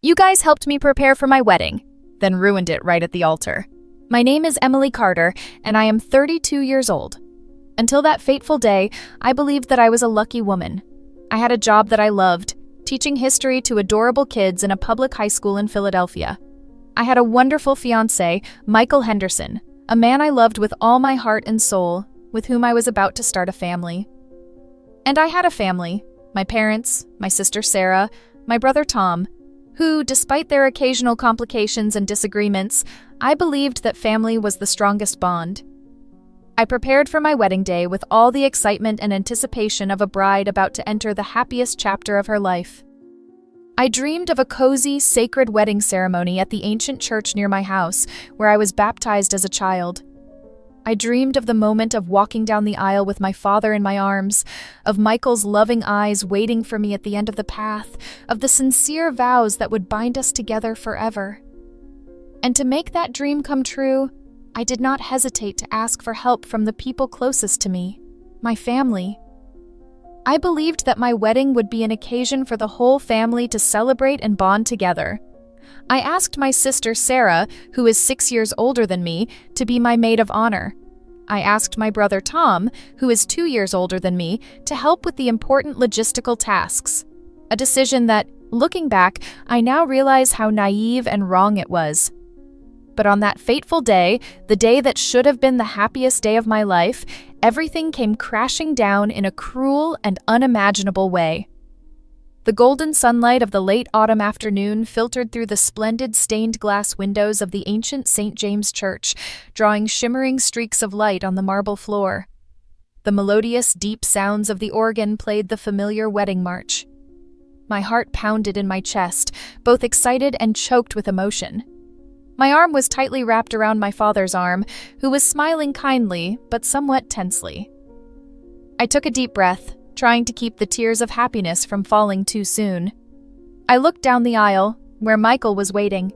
You guys helped me prepare for my wedding, then ruined it right at the altar. My name is Emily Carter, and I am 32 years old. Until that fateful day, I believed that I was a lucky woman. I had a job that I loved, teaching history to adorable kids in a public high school in Philadelphia. I had a wonderful fiancé, Michael Henderson, a man I loved with all my heart and soul, with whom I was about to start a family. And I had a family, my parents, my sister Sarah, my brother Tom, who, despite their occasional complications and disagreements, I believed that family was the strongest bond. I prepared for my wedding day with all the excitement and anticipation of a bride about to enter the happiest chapter of her life. I dreamed of a cozy, sacred wedding ceremony at the ancient church near my house, where I was baptized as a child. I dreamed of the moment of walking down the aisle with my father in my arms, of Michael's loving eyes waiting for me at the end of the path, of the sincere vows that would bind us together forever. And to make that dream come true, I did not hesitate to ask for help from the people closest to me, my family. I believed that my wedding would be an occasion for the whole family to celebrate and bond together. I asked my sister Sarah, who is 6 years older than me, to be my maid of honor. I asked my brother Tom, who is 2 years older than me, to help with the important logistical tasks. A decision that, looking back, I now realize how naive and wrong it was. But on that fateful day, the day that should have been the happiest day of my life, everything came crashing down in a cruel and unimaginable way. The golden sunlight of the late autumn afternoon filtered through the splendid stained glass windows of the ancient St. James Church, drawing shimmering streaks of light on the marble floor. The melodious, deep sounds of the organ played the familiar wedding march. My heart pounded in my chest, both excited and choked with emotion. My arm was tightly wrapped around my father's arm, who was smiling kindly, but somewhat tensely. I took a deep breath, trying to keep the tears of happiness from falling too soon. I looked down the aisle, where Michael was waiting.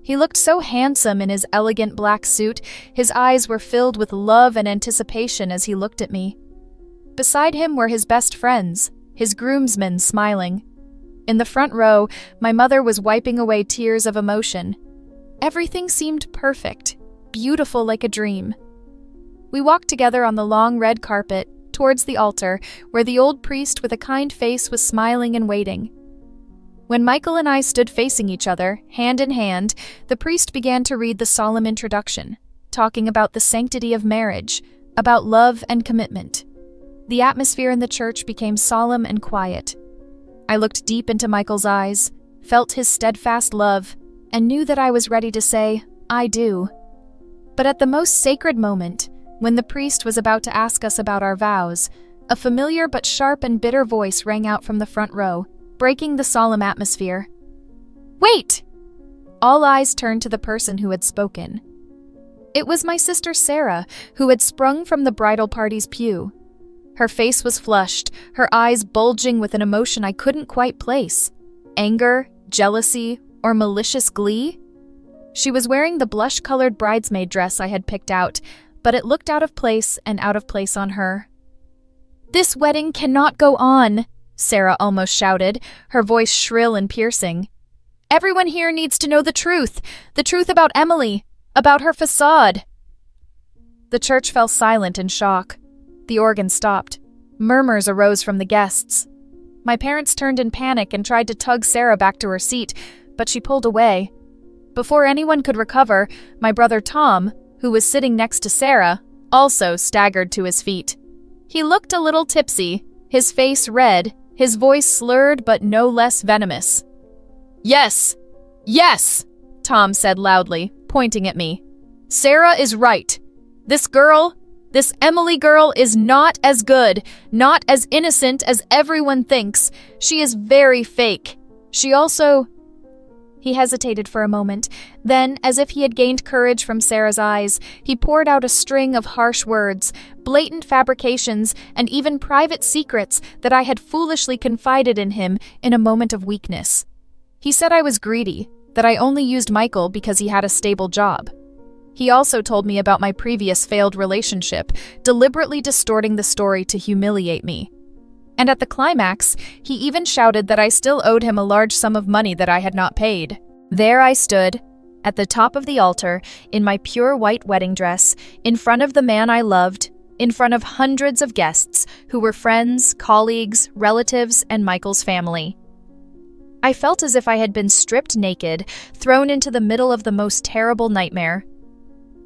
He looked so handsome in his elegant black suit, his eyes were filled with love and anticipation as he looked at me. Beside him were his best friends, his groomsmen smiling. In the front row, my mother was wiping away tears of emotion. Everything seemed perfect, beautiful like a dream. We walked together on the long red carpet, towards the altar, where the old priest with a kind face was smiling and waiting. When Michael and I stood facing each other, hand in hand, the priest began to read the solemn introduction, talking about the sanctity of marriage, about love and commitment. The atmosphere in the church became solemn and quiet. I looked deep into Michael's eyes, felt his steadfast love, and knew that I was ready to say, "I do." But at the most sacred moment, when the priest was about to ask us about our vows, a familiar but sharp and bitter voice rang out from the front row, breaking the solemn atmosphere. "Wait!" All eyes turned to the person who had spoken. It was my sister Sarah, who had sprung from the bridal party's pew. Her face was flushed, her eyes bulging with an emotion I couldn't quite place. Anger, jealousy, or malicious glee? She was wearing the blush-colored bridesmaid dress I had picked out, but it looked out of place and out of place on her. "This wedding cannot go on," Sarah almost shouted, her voice shrill and piercing. "Everyone here needs to know the truth about Emily, about her facade." The church fell silent in shock. The organ stopped. Murmurs arose from the guests. My parents turned in panic and tried to tug Sarah back to her seat, but she pulled away. Before anyone could recover, my brother Tom, who was sitting next to Sarah, also staggered to his feet. He looked a little tipsy, his face red, his voice slurred but no less venomous. "Yes! Yes!" Tom said loudly, pointing at me. "Sarah is right. This Emily girl is not as good, not as innocent as everyone thinks. She is very fake. She also..." He hesitated for a moment. Then, as if he had gained courage from Sarah's eyes, he poured out a string of harsh words, blatant fabrications, and even private secrets that I had foolishly confided in him in a moment of weakness. He said I was greedy, that I only used Michael because he had a stable job. He also told me about my previous failed relationship, deliberately distorting the story to humiliate me. And at the climax, he even shouted that I still owed him a large sum of money that I had not paid. There I stood, at the top of the altar, in my pure white wedding dress, in front of the man I loved, in front of hundreds of guests who were friends, colleagues, relatives, and Michael's family. I felt as if I had been stripped naked, thrown into the middle of the most terrible nightmare.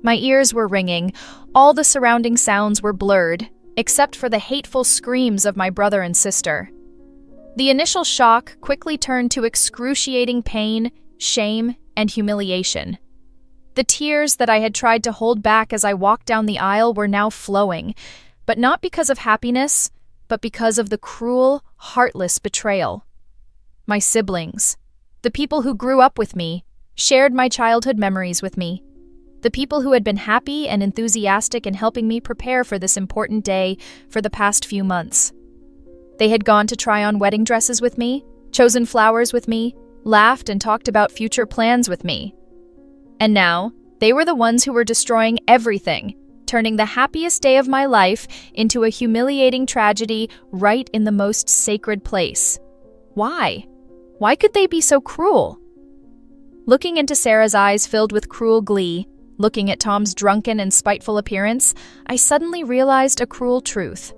My ears were ringing, all the surrounding sounds were blurred, except for the hateful screams of my brother and sister. The initial shock quickly turned to excruciating pain, shame, and humiliation. The tears that I had tried to hold back as I walked down the aisle were now flowing, but not because of happiness, but because of the cruel, heartless betrayal. My siblings, the people who grew up with me, shared my childhood memories with me, the people who had been happy and enthusiastic in helping me prepare for this important day for the past few months. They had gone to try on wedding dresses with me, chosen flowers with me, laughed and talked about future plans with me. And now, they were the ones who were destroying everything, turning the happiest day of my life into a humiliating tragedy right in the most sacred place. Why? Why could they be so cruel? Looking into Sarah's eyes filled with cruel glee, looking at Tom's drunken and spiteful appearance, I suddenly realized a cruel truth.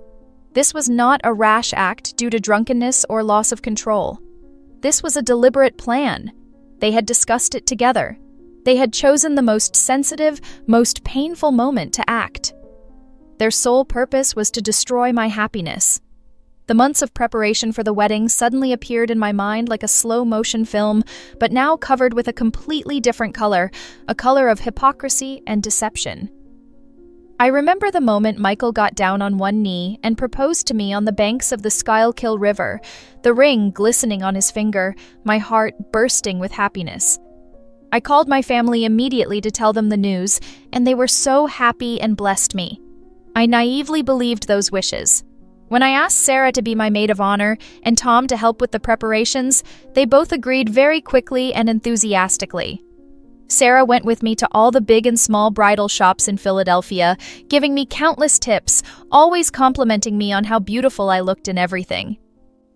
This was not a rash act due to drunkenness or loss of control. This was a deliberate plan. They had discussed it together. They had chosen the most sensitive, most painful moment to act. Their sole purpose was to destroy my happiness. The months of preparation for the wedding suddenly appeared in my mind like a slow-motion film, but now covered with a completely different color, a color of hypocrisy and deception. I remember the moment Michael got down on one knee and proposed to me on the banks of the Schuylkill River, the ring glistening on his finger, my heart bursting with happiness. I called my family immediately to tell them the news, and they were so happy and blessed me. I naively believed those wishes. When I asked Sarah to be my maid of honor and Tom to help with the preparations, they both agreed very quickly and enthusiastically. Sarah went with me to all the big and small bridal shops in Philadelphia, giving me countless tips, always complimenting me on how beautiful I looked in everything.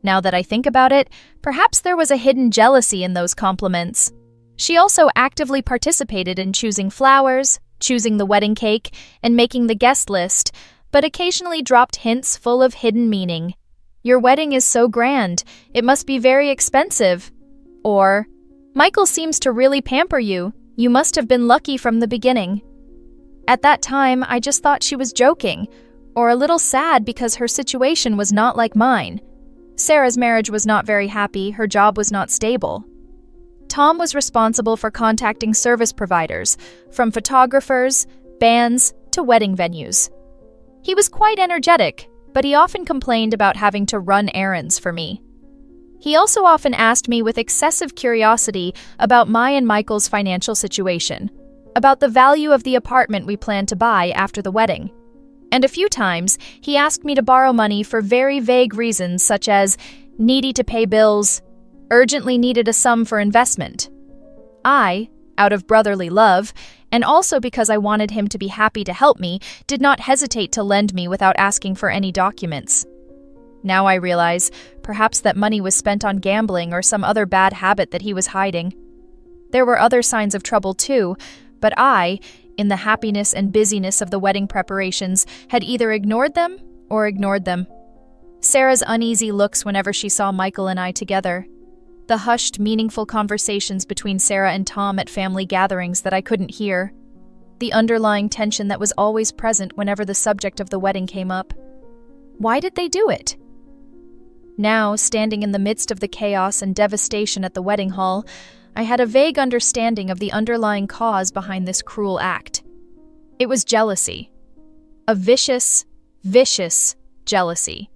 Now that I think about it, perhaps there was a hidden jealousy in those compliments. She also actively participated in choosing flowers, choosing the wedding cake, and making the guest list, but occasionally dropped hints full of hidden meaning. "Your wedding is so grand, it must be very expensive." Or, "Michael seems to really pamper you. You must have been lucky from the beginning." At that time, I just thought she was joking, or a little sad because her situation was not like mine. Sarah's marriage was not very happy, her job was not stable. Tom was responsible for contacting service providers, from photographers, bands, to wedding venues. He was quite energetic, but he often complained about having to run errands for me. He also often asked me with excessive curiosity about my and Michael's financial situation, about the value of the apartment we planned to buy after the wedding. And a few times, he asked me to borrow money for very vague reasons such as needy to pay bills, urgently needed a sum for investment. I, out of brotherly love, and also because I wanted him to be happy to help me, did not hesitate to lend me without asking for any documents. Now I realize, perhaps that money was spent on gambling or some other bad habit that he was hiding. There were other signs of trouble too, but I, in the happiness and busyness of the wedding preparations, had either ignored them or ignored them. Sarah's uneasy looks whenever she saw Michael and I together. The hushed, meaningful conversations between Sarah and Tom at family gatherings that I couldn't hear. The underlying tension that was always present whenever the subject of the wedding came up. Why did they do it? Now, standing in the midst of the chaos and devastation at the wedding hall, I had a vague understanding of the underlying cause behind this cruel act. It was jealousy. A vicious, vicious jealousy.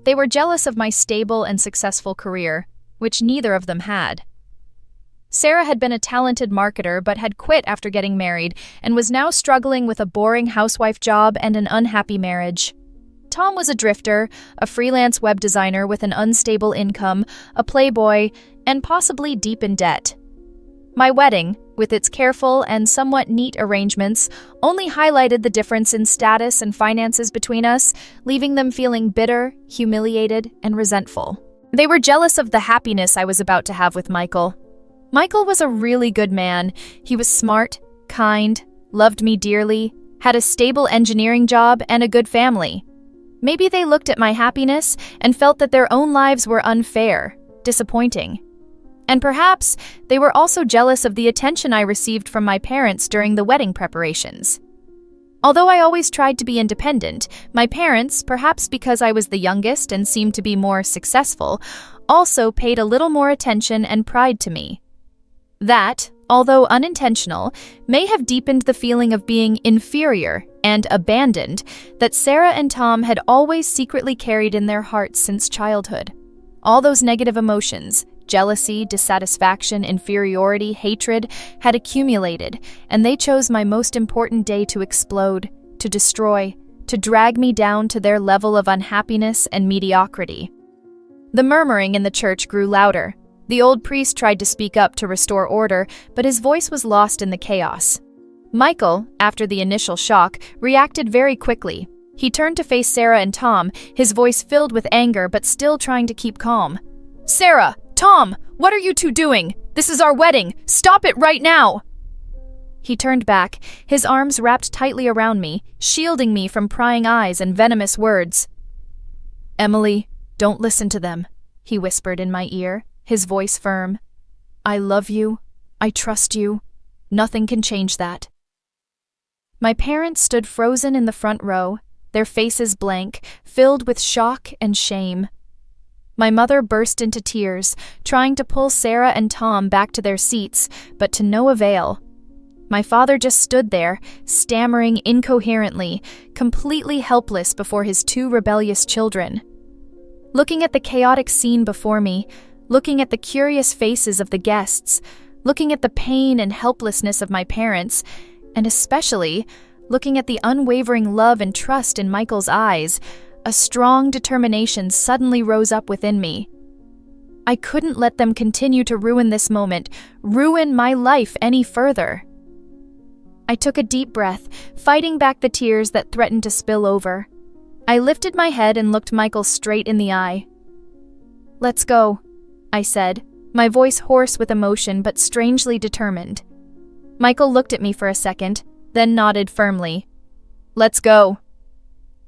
They were jealous of my stable and successful career, which neither of them had. Sarah had been a talented marketer but had quit after getting married and was now struggling with a boring housewife job and an unhappy marriage. Tom was a drifter, a freelance web designer with an unstable income, a playboy, and possibly deep in debt. My wedding, with its careful and somewhat neat arrangements, only highlighted the difference in status and finances between us, leaving them feeling bitter, humiliated, and resentful. They were jealous of the happiness I was about to have with Michael. Michael was a really good man. He was smart, kind, loved me dearly, had a stable engineering job, and a good family. Maybe they looked at my happiness and felt that their own lives were unfair, disappointing. And perhaps they were also jealous of the attention I received from my parents during the wedding preparations. Although I always tried to be independent, my parents, perhaps because I was the youngest and seemed to be more successful, also paid a little more attention and pride to me. That, although unintentional, may have deepened the feeling of being inferior and abandoned that Sarah and Tom had always secretly carried in their hearts since childhood. All those negative emotions, jealousy, dissatisfaction, inferiority, hatred, had accumulated, and they chose my most important day to explode, to destroy, to drag me down to their level of unhappiness and mediocrity. The murmuring in the church grew louder. The old priest tried to speak up to restore order, but his voice was lost in the chaos. Michael, after the initial shock, reacted very quickly. He turned to face Sarah and Tom, his voice filled with anger but still trying to keep calm. "Sarah! Tom! What are you two doing? This is our wedding! Stop it right now!" He turned back, his arms wrapped tightly around me, shielding me from prying eyes and venomous words. "Emily, don't listen to them," he whispered in my ear, his voice firm. "I love you. I trust you. Nothing can change that." My parents stood frozen in the front row, their faces blank, filled with shock and shame. My mother burst into tears, trying to pull Sarah and Tom back to their seats, but to no avail. My father just stood there, stammering incoherently, completely helpless before his two rebellious children. Looking at the chaotic scene before me, looking at the curious faces of the guests, looking at the pain and helplessness of my parents, and especially looking at the unwavering love and trust in Michael's eyes, a strong determination suddenly rose up within me. I couldn't let them continue to ruin this moment, ruin my life any further. I took a deep breath, fighting back the tears that threatened to spill over. I lifted my head and looked Michael straight in the eye. "Let's go," I said, my voice hoarse with emotion but strangely determined. Michael looked at me for a second, then nodded firmly. "Let's go."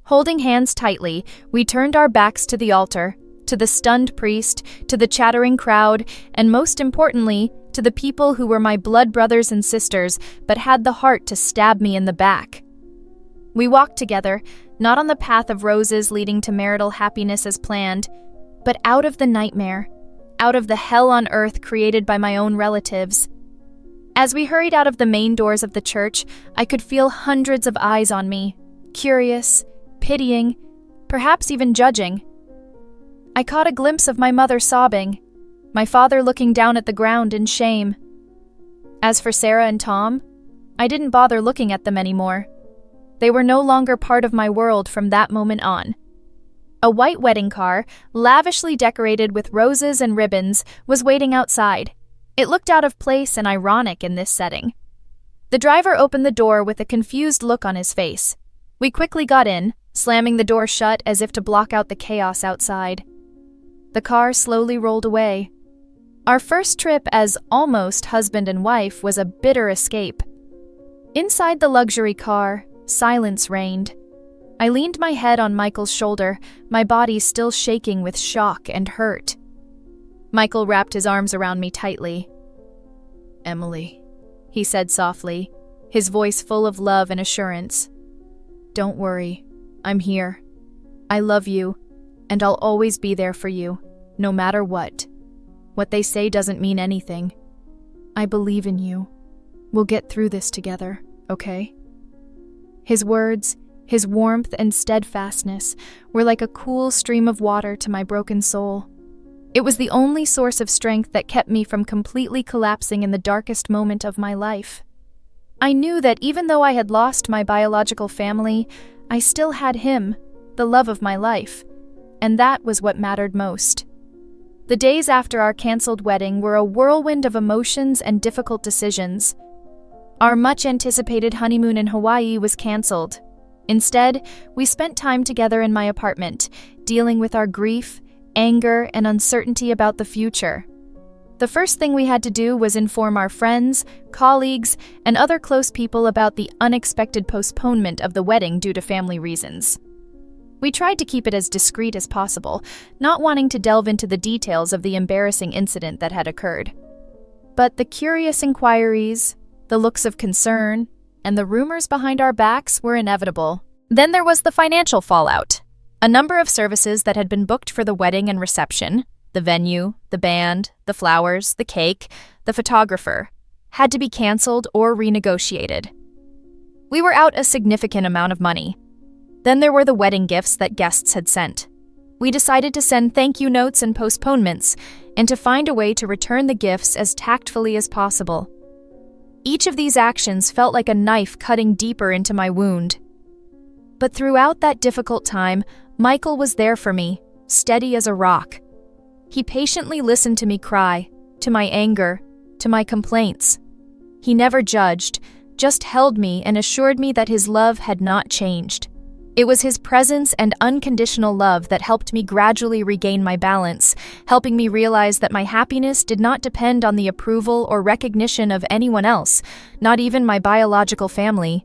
Holding hands tightly, we turned our backs to the altar, to the stunned priest, to the chattering crowd, and most importantly, to the people who were my blood brothers and sisters but had the heart to stab me in the back. We walked together, not on the path of roses leading to marital happiness as planned, but out of the nightmare, out of the hell on earth created by my own relatives. As we hurried out of the main doors of the church, I could feel hundreds of eyes on me, curious, pitying, perhaps even judging. I caught a glimpse of my mother sobbing, my father looking down at the ground in shame. As for Sarah and Tom, I didn't bother looking at them anymore. They were no longer part of my world from that moment on. A white wedding car, lavishly decorated with roses and ribbons, was waiting outside. It looked out of place and ironic in this setting. The driver opened the door with a confused look on his face. We quickly got in, slamming the door shut as if to block out the chaos outside. The car slowly rolled away. Our first trip as almost husband and wife was a bitter escape. Inside the luxury car, silence reigned. I leaned my head on Michael's shoulder, my body still shaking with shock and hurt. Michael wrapped his arms around me tightly. "Emily," he said softly, his voice full of love and assurance. "Don't worry. I'm here. I love you, and I'll always be there for you, no matter what. What they say doesn't mean anything. I believe in you. We'll get through this together, okay?" His words, his warmth and steadfastness, were like a cool stream of water to my broken soul. It was the only source of strength that kept me from completely collapsing in the darkest moment of my life. I knew that even though I had lost my biological family, I still had him, the love of my life, and that was what mattered most. The days after our canceled wedding were a whirlwind of emotions and difficult decisions. Our much-anticipated honeymoon in Hawaii was canceled. Instead, we spent time together in my apartment, dealing with our grief, anger, and uncertainty about the future. The first thing we had to do was inform our friends, colleagues, and other close people about the unexpected postponement of the wedding due to family reasons. We tried to keep it as discreet as possible, not wanting to delve into the details of the embarrassing incident that had occurred. But the curious inquiries, the looks of concern, and the rumors behind our backs were inevitable. Then there was the financial fallout. A number of services that had been booked for the wedding and reception, the venue, the band, the flowers, the cake, the photographer, had to be canceled or renegotiated. We were out a significant amount of money. Then there were the wedding gifts that guests had sent. We decided to send thank you notes and postponements, and to find a way to return the gifts as tactfully as possible. Each of these actions felt like a knife cutting deeper into my wound. But throughout that difficult time, Michael was there for me, steady as a rock. He patiently listened to me cry, to my anger, to my complaints. He never judged, just held me and assured me that his love had not changed. It was his presence and unconditional love that helped me gradually regain my balance, helping me realize that my happiness did not depend on the approval or recognition of anyone else, not even my biological family.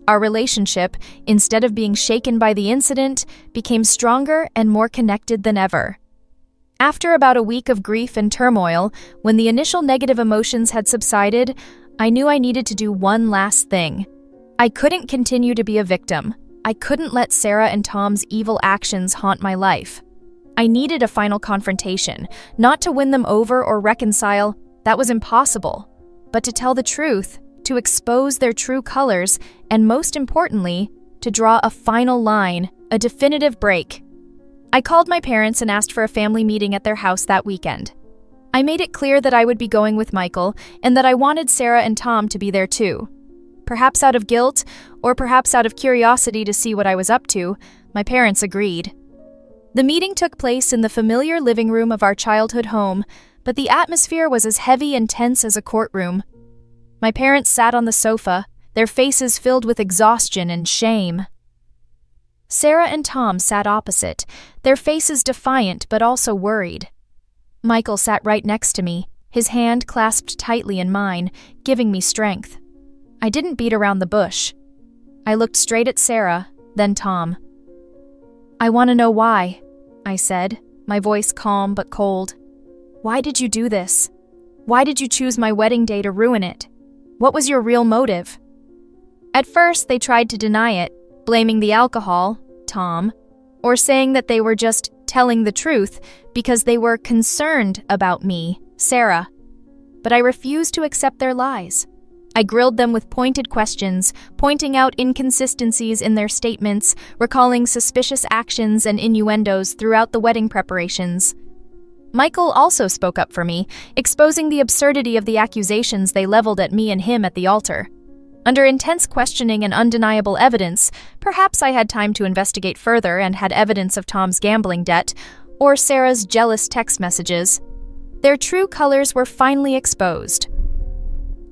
Our relationship, instead of being shaken by the incident, became stronger and more connected than ever. After about a week of grief and turmoil, when the initial negative emotions had subsided, I knew I needed to do one last thing. I couldn't continue to be a victim. I couldn't let Sarah and Tom's evil actions haunt my life. I needed a final confrontation, not to win them over or reconcile, that was impossible, but to tell the truth, to expose their true colors, and most importantly, to draw a final line, a definitive break. I called my parents and asked for a family meeting at their house that weekend. I made it clear that I would be going with Michael and that I wanted Sarah and Tom to be there too. Perhaps out of guilt, or perhaps out of curiosity to see what I was up to, my parents agreed. The meeting took place in the familiar living room of our childhood home, but the atmosphere was as heavy and tense as a courtroom. My parents sat on the sofa, their faces filled with exhaustion and shame. Sarah and Tom sat opposite, their faces defiant but also worried. Michael sat right next to me, his hand clasped tightly in mine, giving me strength. I didn't beat around the bush. I looked straight at Sarah, then Tom. "I want to know why," I said, my voice calm but cold. "Why did you do this? Why did you choose my wedding day to ruin it? What was your real motive?" At first, they tried to deny it, blaming the alcohol, Tom, or saying that they were just telling the truth because they were concerned about me, Sarah. But I refused to accept their lies. I grilled them with pointed questions, pointing out inconsistencies in their statements, recalling suspicious actions and innuendos throughout the wedding preparations. Michael also spoke up for me, exposing the absurdity of the accusations they leveled at me and him at the altar. Under intense questioning and undeniable evidence, perhaps I had time to investigate further and had evidence of Tom's gambling debt, or Sarah's jealous text messages. Their true colors were finally exposed.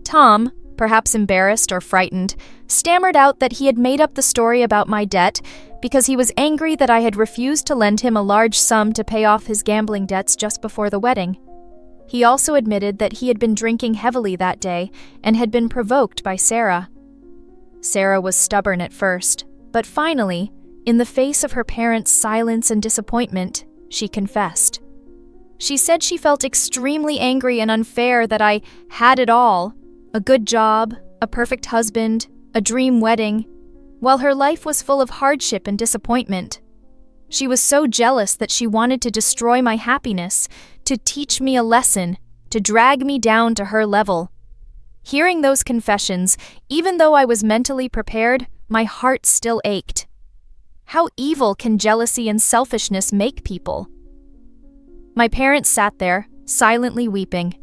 Tom, perhaps embarrassed or frightened, stammered out that he had made up the story about my debt because he was angry that I had refused to lend him a large sum to pay off his gambling debts just before the wedding. He also admitted that he had been drinking heavily that day and had been provoked by Sarah. Sarah was stubborn at first, but finally, in the face of her parents' silence and disappointment, she confessed. She said she felt extremely angry and unfair that I had it all: a good job, a perfect husband, a dream wedding, while her life was full of hardship and disappointment. She was so jealous that she wanted to destroy my happiness, to teach me a lesson, to drag me down to her level. Hearing those confessions, even though I was mentally prepared, my heart still ached. How evil can jealousy and selfishness make people? My parents sat there, silently weeping.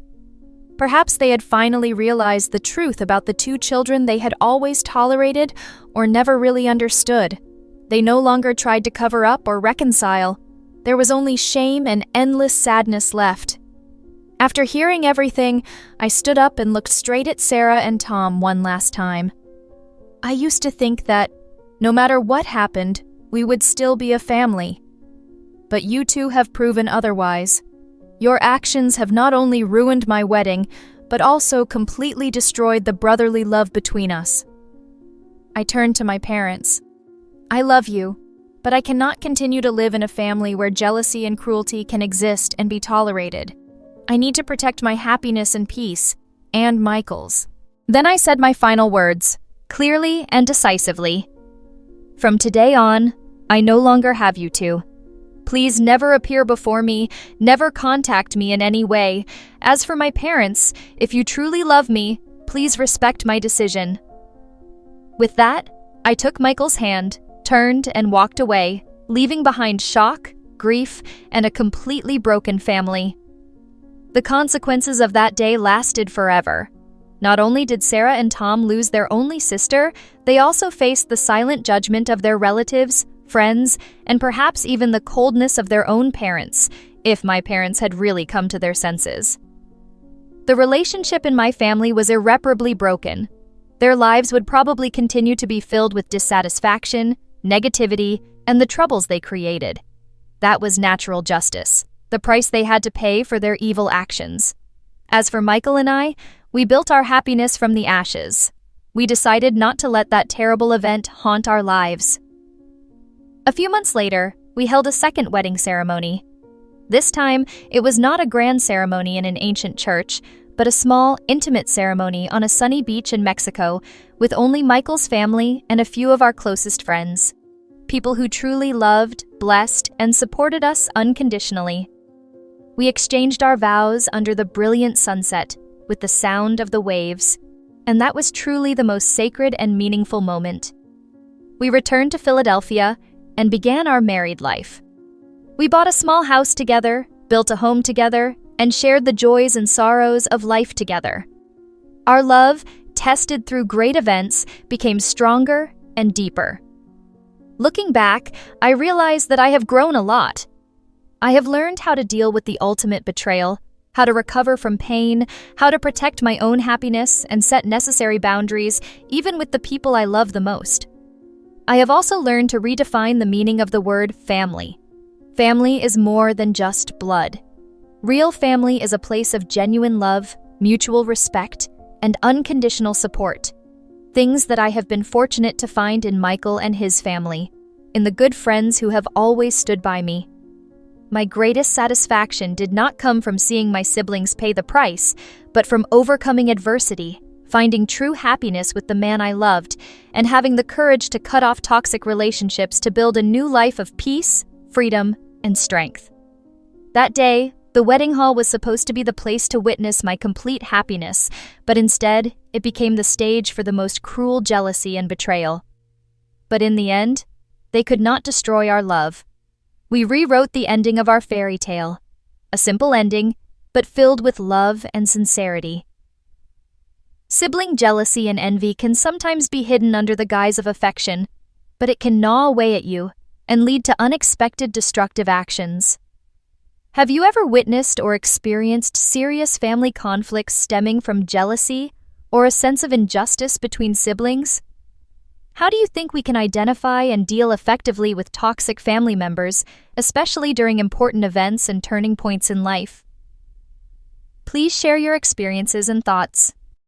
Perhaps they had finally realized the truth about the two children they had always tolerated or never really understood. They no longer tried to cover up or reconcile. There was only shame and endless sadness left. After hearing everything, I stood up and looked straight at Sarah and Tom one last time. I used to think that, no matter what happened, we would still be a family. But you two have proven otherwise. Your actions have not only ruined my wedding, but also completely destroyed the brotherly love between us. I turned to my parents. I love you, but I cannot continue to live in a family where jealousy and cruelty can exist and be tolerated. I need to protect my happiness and peace, and Michael's. Then I said my final words, clearly and decisively. From today on, I no longer have you two. Please never appear before me, never contact me in any way. As for my parents, if you truly love me, please respect my decision. With that, I took Michael's hand, turned, and walked away, leaving behind shock, grief, and a completely broken family. The consequences of that day lasted forever. Not only did Sarah and Tom lose their only sister, they also faced the silent judgment of their relatives, friends, and perhaps even the coldness of their own parents, if my parents had really come to their senses. The relationship in my family was irreparably broken. Their lives would probably continue to be filled with dissatisfaction, negativity, and the troubles they created. That was natural justice, the price they had to pay for their evil actions. As for Michael and I, we built our happiness from the ashes. We decided not to let that terrible event haunt our lives. A few months later, we held a second wedding ceremony. This time, it was not a grand ceremony in an ancient church, but a small, intimate ceremony on a sunny beach in Mexico with only Michael's family and a few of our closest friends. People who truly loved, blessed, and supported us unconditionally. We exchanged our vows under the brilliant sunset with the sound of the waves, and that was truly the most sacred and meaningful moment. We returned to Philadelphia and began our married life. We bought a small house together, built a home together, and shared the joys and sorrows of life together. Our love, tested through great events, became stronger and deeper. Looking back, I realize that I have grown a lot. I have learned how to deal with the ultimate betrayal, how to recover from pain, how to protect my own happiness and set necessary boundaries, even with the people I love the most. I have also learned to redefine the meaning of the word family. Family is more than just blood. Real family is a place of genuine love, mutual respect, and unconditional support. Things that I have been fortunate to find in Michael and his family, in the good friends who have always stood by me. My greatest satisfaction did not come from seeing my siblings pay the price, but from overcoming adversity, finding true happiness with the man I loved, and having the courage to cut off toxic relationships to build a new life of peace, freedom, and strength. That day, the wedding hall was supposed to be the place to witness my complete happiness, but instead, it became the stage for the most cruel jealousy and betrayal. But in the end, they could not destroy our love. We rewrote the ending of our fairy tale, a simple ending, but filled with love and sincerity. Sibling jealousy and envy can sometimes be hidden under the guise of affection, but it can gnaw away at you and lead to unexpected destructive actions. Have you ever witnessed or experienced serious family conflicts stemming from jealousy or a sense of injustice between siblings? How do you think we can identify and deal effectively with toxic family members, especially during important events and turning points in life? Please share your experiences and thoughts.